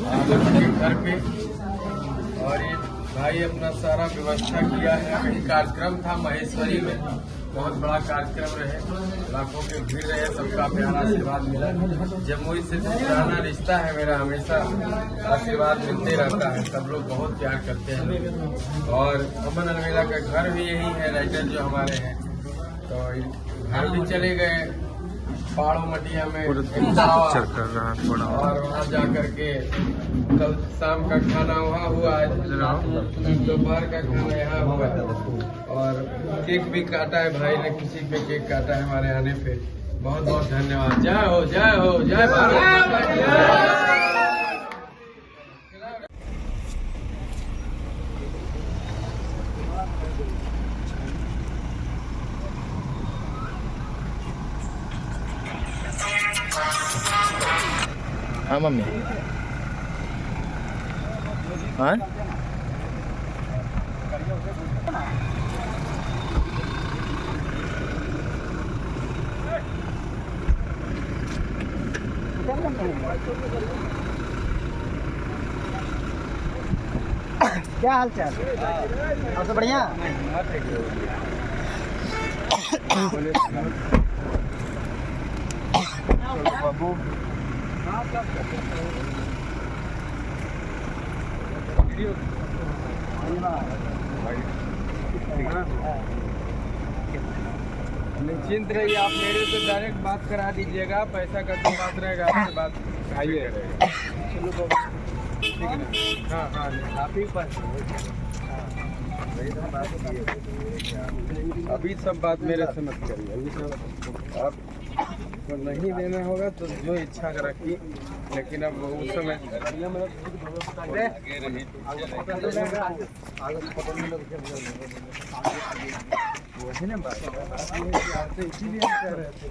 घर पे। और ये भाई अपना सारा व्यवस्था किया है। कहीं कार्यक्रम था महेश्वरी में, बहुत बड़ा कार्यक्रम रहे, लाखों की भीड़ रहे, सबका प्यार आशीर्वाद मिला। जमुई से जो पुराना रिश्ता है मेरा, हमेशा आशीर्वाद मिलते रहता है। सब लोग बहुत प्यार करते हैं। और अमन अलवेला का घर भी यही है, राइटर जो हमारे हैं। तो घर भी चले गए पहाड़ों मटिया में और वहाँ जा करके कल शाम का खाना वहाँ हुआ, दोपहर का खाना यहाँ हुआ। और केक भी काटा है भाई ने, किसी पे केक काटा है हमारे आने पे। बहुत बहुत धन्यवाद। जय हो, जय हो, जय भारत। हाँ मम्मी, हाँ क्या हाल चाल? और सब बढ़िया? बाबू निश्चिंत रहिए, आप मेरे से डायरेक्ट बात करा दीजिएगा। पैसा का जो बात रहेगा आपसे बात आइए। चलो बाबा, ठीक है ना? हाँ हाँ, आप ही पास अभी सब बात मेरे से मत करिए। अभी सब आप तो नहीं देना होगा तो जो इच्छा रखिए, लेकिन अब उस समय वही ना बात इसीलिए कह रहे थे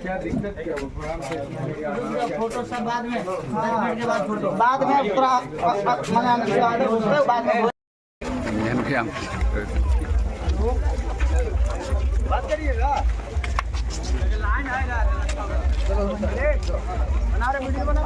क्या दिक्कत क्या वो प्रोग्राम से फोटो सब बाद में 10 मिनट के बाद फोटो बाद में पूरा मनाने के बाद में बात करिएगा। लाइन आ रहा है, बना रहे वीडियो बना।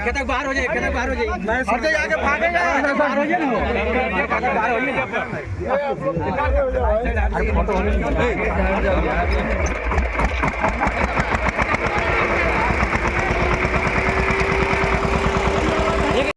खेतक बाहर हो जाए, खेतक बाहर हो जाए, मैं सर आगे भागेगा, बाहर हो जाए ना, बाहर हो जाए।